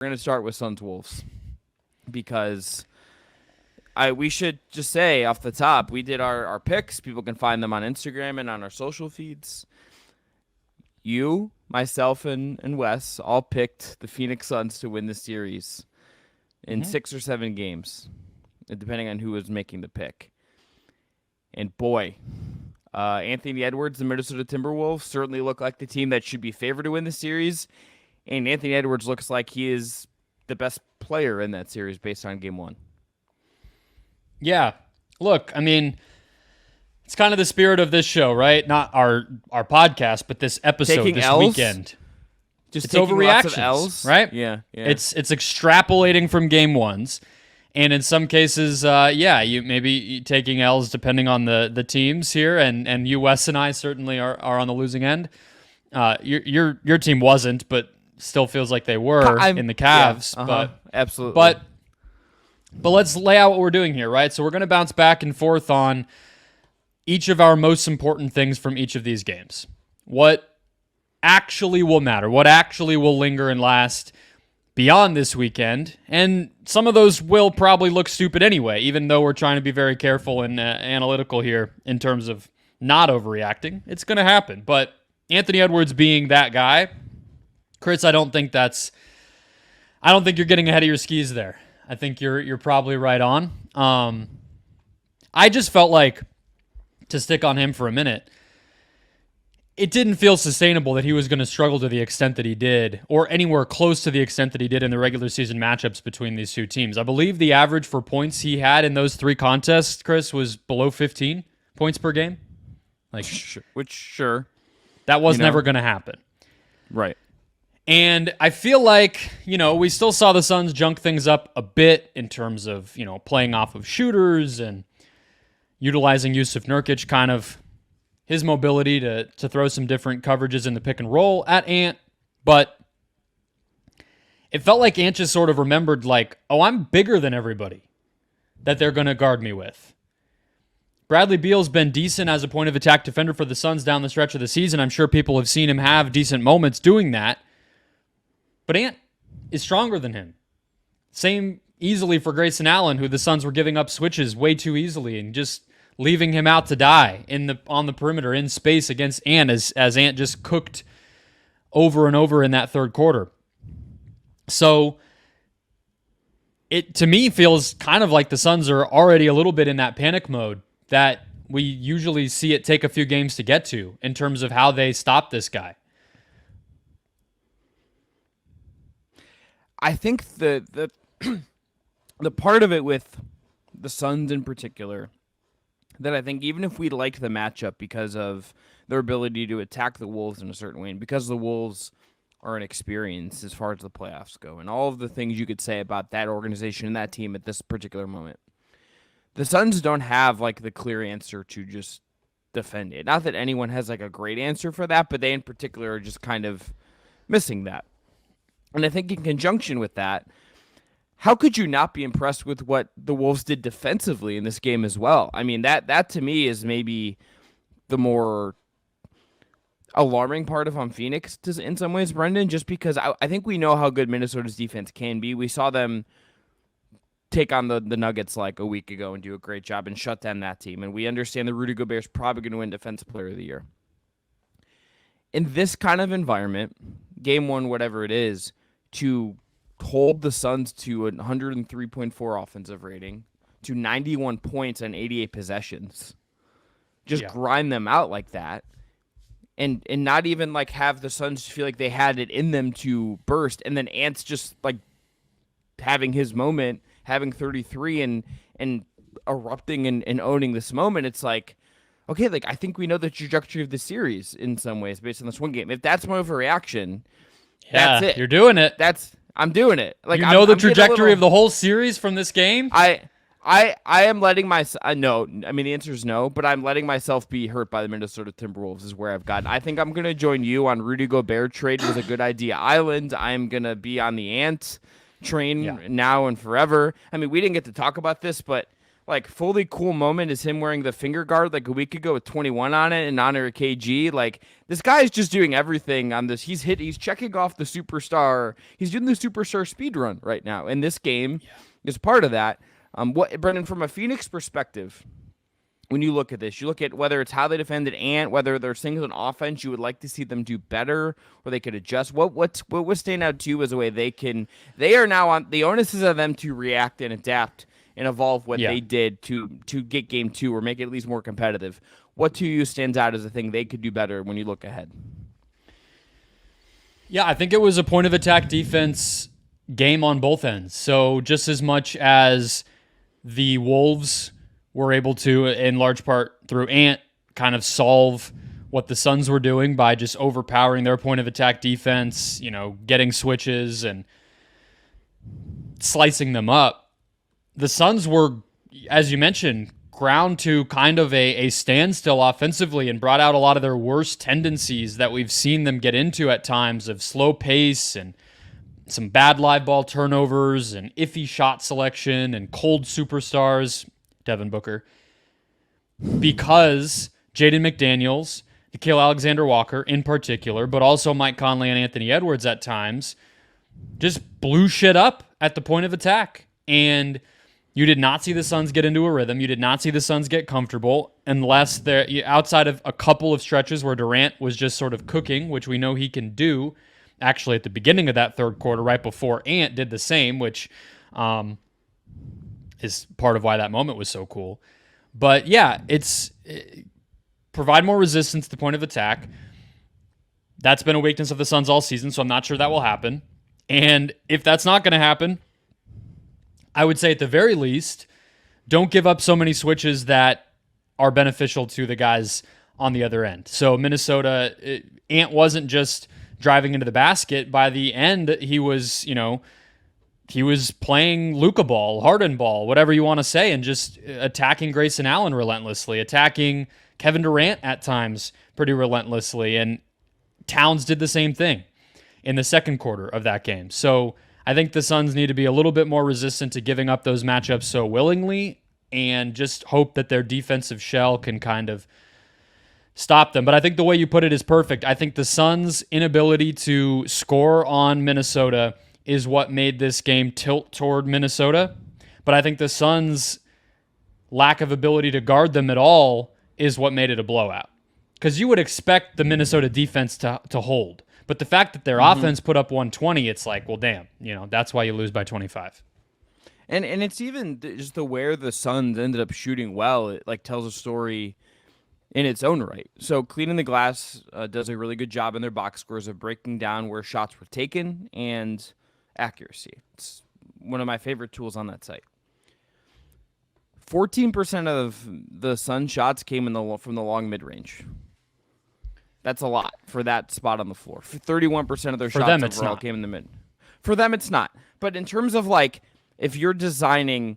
going to start with Suns Wolves because we should just say off the top, we did our picks. People can find them on Instagram and on our social feeds. You, myself, and Wes all picked the Phoenix Suns to win the series in 6 or 7 games, depending on who was making the pick. And boy, Anthony Edwards, the Minnesota Timberwolves, certainly look like the team that should be favored to win the series. And Anthony Edwards looks like he is the best player in that series based on game 1. Yeah. Look, I mean, it's kind of the spirit of this show, right? Not our podcast, but this episode, Taking this L's? weekend. Just It's taking lots of overreactions, L's, right? Yeah. It's extrapolating from game 1s. And in some cases, you maybe taking L's depending on the teams here, and you, Wes, and I certainly are on the losing end. Your team wasn't, but still feels like they were in the Cavs. Yeah, but absolutely. But let's lay out what we're doing here, right? So we're going to bounce back and forth on each of our most important things from each of these games. What actually will matter? What actually will linger and last beyond this weekend? And some of those will probably look stupid anyway, even though we're trying to be very careful and analytical here in terms of not overreacting. It's going to happen. But Anthony Edwards being that guy, Chris, I don't think you're getting ahead of your skis there. I think you're probably right on. I just felt like, to stick on him for a minute, it didn't feel sustainable that he was going to struggle to the extent that he did, or anywhere close to the extent that he did in the regular season matchups between these two teams. I believe the average for points he had in those 3 contests, Chris, was below 15 points per game. Sure. That was never going to happen. Right. And I feel like, we still saw the Suns junk things up a bit in terms of, playing off of shooters and utilizing Yusuf Nurkic, kind of his mobility to throw some different coverages in the pick and roll at Ant. But it felt like Ant just sort of remembered, like, oh, I'm bigger than everybody that they're going to guard me with. Bradley Beal's been decent as a point of attack defender for the Suns down the stretch of the season. I'm sure people have seen him have decent moments doing that. But Ant is stronger than him. Same easily for Grayson Allen, who the Suns were giving up switches way too easily and just leaving him out to die on the perimeter in space against Ant as Ant just cooked over and over in that third quarter. So it, to me, feels kind of like the Suns are already a little bit in that panic mode that we usually see it take a few games to get to in terms of how they stop this guy. I think the part of it with the Suns in particular that I think even if we liked the matchup because of their ability to attack the Wolves in a certain way and because the Wolves are inexperienced as far as the playoffs go and all of the things you could say about that organization and that team at this particular moment, the Suns don't have like the clear answer to just defend it. Not that anyone has like a great answer for that, but they in particular are just kind of missing that. And I think in conjunction with that, how could you not be impressed with what the Wolves did defensively in this game as well? I mean, that to me is maybe the more alarming part of Phoenix in some ways, Brendan, just because I think we know how good Minnesota's defense can be. We saw them take on the Nuggets like a week ago and do a great job and shut down that team. And we understand that Rudy Gobert's probably going to win Defensive Player of the Year. In this kind of environment, game 1, whatever it is, to hold the Suns to a 103.4 offensive rating, to 91 points on 88 possessions, just grind them out like that, and not even like have the Suns feel like they had it in them to burst, and then Ant's just like having his moment, having 33 and erupting and owning this moment. It's like, okay, like I think we know the trajectory of the series in some ways based on this one game. If that's my overreaction, that's it. You're doing it. I'm doing it. Like I'm the trajectory of the whole series from this game. I am letting myself. No, I mean the answer is no, but I'm letting myself be hurt by the Minnesota Timberwolves. Is where I've gotten. I think I'm gonna join you on Rudy Gobert trade was a good idea. Island. I'm gonna be on the Ant train now and forever. I mean, we didn't get to talk about this, but like fully cool moment is him wearing the finger guard like a week ago with 21 on it in honor of KG. Like this guy is just doing everything on this. He's checking off the superstar. He's doing the superstar speed run right now, and this game is part of that. What Brendan, from a Phoenix perspective, when you look at this, you look at whether it's how they defended Ant, whether there's things on offense you would like to see them do better, or they could adjust. What was standing out to you as a way they are now on the onus is on them to react and adapt and evolve what they did to get game 2 or make it at least more competitive. What to you stands out as a thing they could do better when you look ahead? Yeah, I think it was a point of attack defense game on both ends. So just as much as the Wolves were able to, in large part through Ant, kind of solve what the Suns were doing by just overpowering their point of attack defense, getting switches and slicing them up. The Suns were, as you mentioned, ground to kind of a standstill offensively and brought out a lot of their worst tendencies that we've seen them get into at times, of slow pace and some bad live ball turnovers and iffy shot selection and cold superstars, Devin Booker, because Jaden McDaniels, Nickeil Alexander-Walker in particular, but also Mike Conley and Anthony Edwards at times, just blew shit up at the point of attack. And you did not see the Suns get into a rhythm. You did not see the Suns get comfortable unless they're outside of a couple of stretches where Durant was just sort of cooking, which we know he can do. Actually, at the beginning of that third quarter, right before Ant did the same, which is part of why that moment was so cool. But yeah, provide more resistance to the point of attack. That's been a weakness of the Suns all season, so I'm not sure that will happen. And if that's not going to happen, I would say at the very least, don't give up so many switches that are beneficial to the guys on the other end. So Minnesota, Ant wasn't just driving into the basket. By the end, he was playing Luka ball, Harden ball, whatever you want to say, and just attacking Grayson Allen relentlessly, attacking Kevin Durant at times pretty relentlessly. And Towns did the same thing in the second quarter of that game. So I think the Suns need to be a little bit more resistant to giving up those matchups so willingly, and just hope that their defensive shell can kind of stop them. But I think the way you put it is perfect. I think the Suns' inability to score on Minnesota is what made this game tilt toward Minnesota. But I think the Suns' lack of ability to guard them at all is what made it a blowout. Because you would expect the Minnesota defense to hold. But the fact that their offense put up 120, it's like, well, damn, that's why you lose by 25. And it's even just where the Suns ended up shooting well. It tells a story in its own right. So Cleaning the Glass does a really good job in their box scores of breaking down where shots were taken and accuracy. It's one of my favorite tools on that site. 14% of the Suns shots came from the long mid-range. That's a lot for that spot on the floor. 31% of their shots overall came in the mid. For them, it's not. But in terms of if you're designing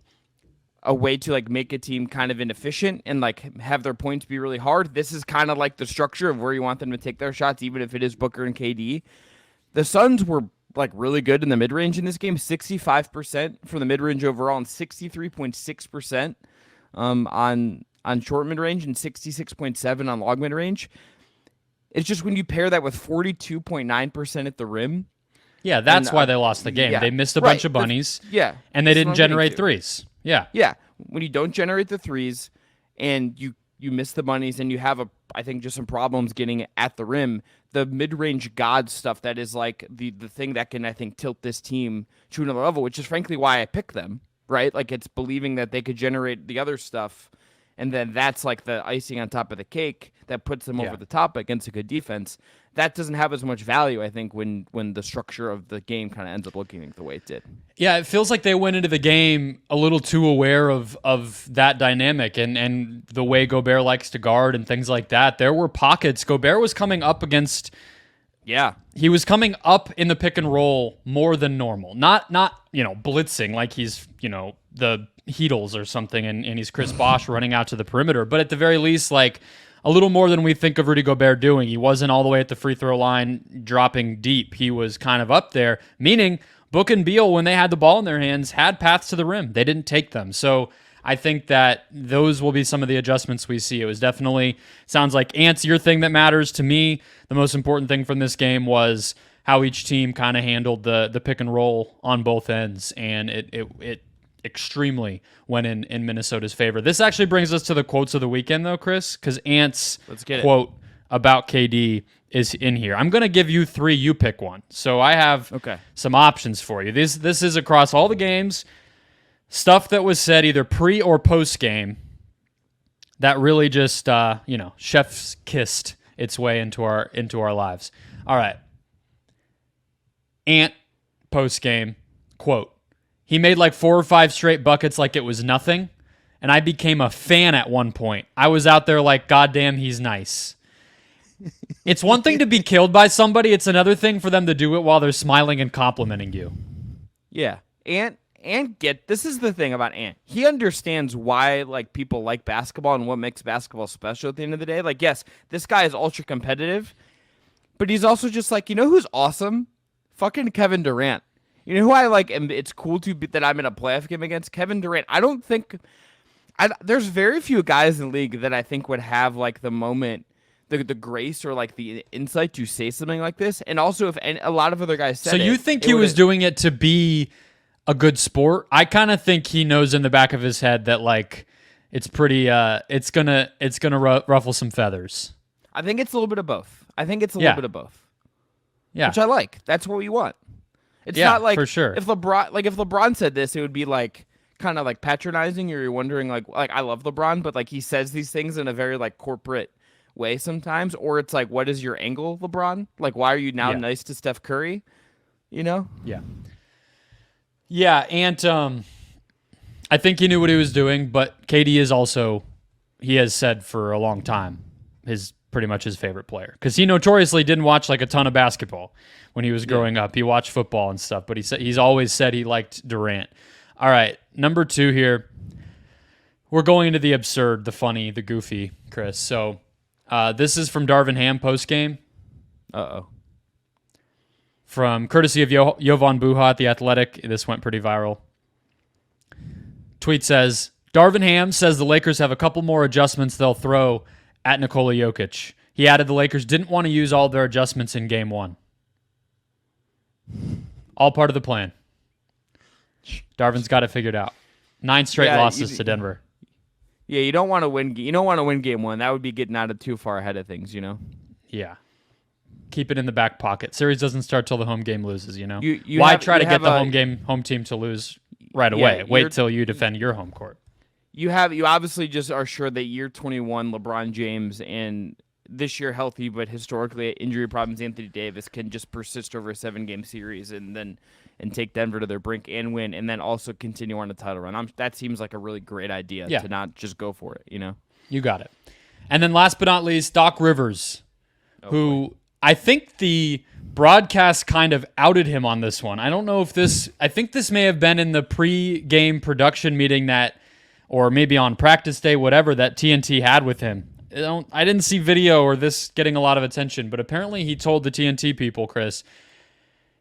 a way to make a team kind of inefficient and have their points be really hard, this is kind of the structure of where you want them to take their shots, even if it is Booker and KD. The Suns were really good in the mid range in this game, 65% for the mid range overall, and 63.6% on short mid range, and 66.7% on long mid range. It's just when you pair that with 42.9% at the rim. Yeah, that's why they lost the game. Yeah, they missed a bunch of bunnies. And they didn't generate threes. Yeah. Yeah. When you don't generate the threes and you miss the bunnies and you have I think just some problems getting at the rim, the mid-range god stuff that is the thing that can, I think, tilt this team to another level, which is frankly why I picked them, right? It's believing that they could generate the other stuff. And then that's the icing on top of the cake that puts them over the top against a good defense. That doesn't have as much value, I think, when the structure of the game kind of ends up looking the way it did. Yeah, it feels like they went into the game a little too aware of that dynamic and the way Gobert likes to guard and things like that. There were pockets. Gobert was coming up against... Yeah. He was coming up in the pick and roll more than normal. Not blitzing like he's, the Heatles or something and he's Chris Bosh running out to the perimeter. But at the very least, a little more than we think of Rudy Gobert doing. He wasn't all the way at the free throw line dropping deep. He was kind of up there, meaning Book and Beal, when they had the ball in their hands, had paths to the rim. They didn't take them. So I think that those will be some of the adjustments we see. It was definitely, sounds like, Ants, your thing that matters to me. The most important thing from this game was how each team kind of handled the pick and roll on both ends, and it extremely went in Minnesota's favor. This actually brings us to the quotes of the weekend, though, Chris, because Ants' quote about KD is in here. I'm going to give you 3. You pick one. So I have some options for you. This is across all the games. Stuff that was said either pre or post game that really just chef's kissed its way into our lives. All right. Ant post game quote: "He made like 4 or 5 straight buckets like it was nothing, and I became a fan at one point. I was out there like, goddamn, he's nice." It's one thing to be killed by somebody. It's another thing for them to do it while they're smiling and complimenting you. Yeah. Ant this is the thing about Ant. He understands why like people like basketball and what makes basketball special at the end of the day. Like, yes, this guy is ultra competitive, but he's also just like, you know who's awesome? Fucking Kevin Durant. You know who I like, and it's cool that I'm in a playoff game against? Kevin Durant. I don't think there's very few guys in the league that I think would have like the moment, the grace or like the insight to say something like this. And also, if a lot of other guys said so you think he was doing it to be a good sport? I kind of think he knows in the back of his head that like it's pretty it's gonna ruffle some feathers. I think it's a little bit of both. Little bit of both. Yeah, which I like. That's what we want. It's not like for sure. If LeBron said this, it would be like kind of like patronizing, or you're wondering like I love LeBron, but like he says these things in a very like corporate way sometimes, or it's like, what is your angle, LeBron? Like, why are you now nice to Steph Curry? You know? Yeah, and I think he knew what he was doing, but KD is also, he has said for a long time, pretty much his favorite player, because he notoriously didn't watch like a ton of basketball when he was growing up. He watched football and stuff, but he's always said he liked Durant. All right, number 2 here. We're going into the absurd, the funny, the goofy, Chris. So this is from Darvin Ham post game. From courtesy of Jovan Buha at The Athletic. This went pretty viral. Tweet says, "Darvin Ham says the Lakers have a couple more adjustments they'll throw at Nikola Jokic. He added the Lakers didn't want to use all their adjustments in Game 1. All part of the plan. Darvin's got it figured out. 9 straight losses to Denver." Yeah, you don't want to win. You don't want to win Game 1. That would be getting out of too far ahead of things, you know. Yeah. Keep it in the back pocket. Series doesn't start till the home game loses, you know? Why try to get the home team to lose right away? Wait till you defend your home court. You obviously just are sure that year 21 LeBron James and this year healthy but historically injury problems Anthony Davis can just persist over a 7-game series and take Denver to their brink and win, and then also continue on a title run. That seems like a really great idea to not just go for it, you know? You got it. And then last but not least, Doc Rivers, who I think the broadcast kind of outed him on this one. I don't know if I think this may have been in the pre-game production meeting or maybe on practice day, whatever, that TNT had with him. I didn't see video or this getting a lot of attention, but apparently he told the TNT people, Chris,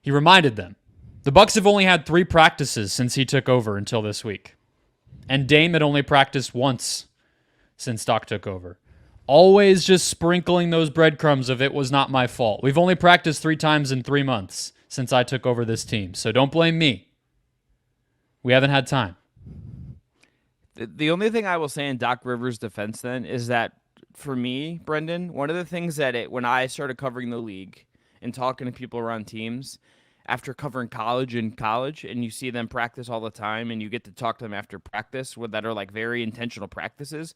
he reminded them, the Bucks have only had 3 practices since he took over until this week. And Dame had only practiced once since Doc took over. Always just sprinkling those breadcrumbs of it was not my fault. We've only practiced 3 times in 3 months since I took over this team, so don't blame me. We haven't had time. The only thing I will say in Doc Rivers' defense then is that for me, Brendan, one of the things that when I started covering the league and talking to people around teams, after covering college and you see them practice all the time and you get to talk to them after practice that are like very intentional practices.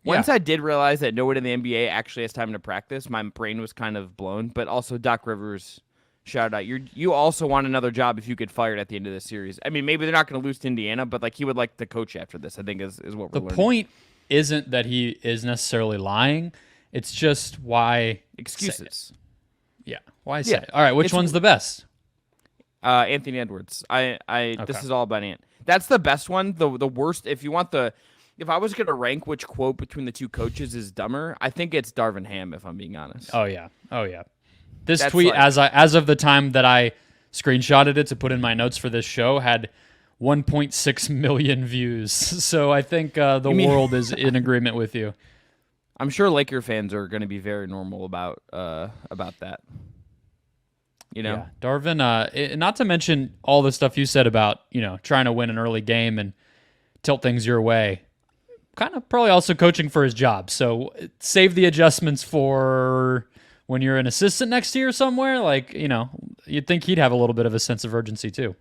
Once I did realize that no one in the NBA actually has time to practice, my brain was kind of blown. But also Doc Rivers, shout out. You also want another job if you get fired at the end of this series. I mean, maybe they're not going to lose to Indiana, but like he would like to coach after this, I think is what we're learning. The point isn't that he is necessarily lying. It's just why excuses. Yeah, why say it? All right, which one's the best? Anthony Edwards. This is all about Ant. That's the best one. The worst, if I was going to rank which quote between the 2 coaches is dumber, I think it's Darvin Ham, if I'm being honest. Oh yeah. This tweet, as of the time that I screenshotted it to put in my notes for this show, had 1.6 million views. So I think the world is in agreement with you. I'm sure Laker fans are going to be very normal about that. You know, Yeah, Darvin. Not to mention all the stuff you said about trying to win an early game and tilt things your way. Kind of probably also coaching for his job. So save the adjustments for when you're an assistant next year somewhere. Like you'd think he'd have a little bit of a sense of urgency too.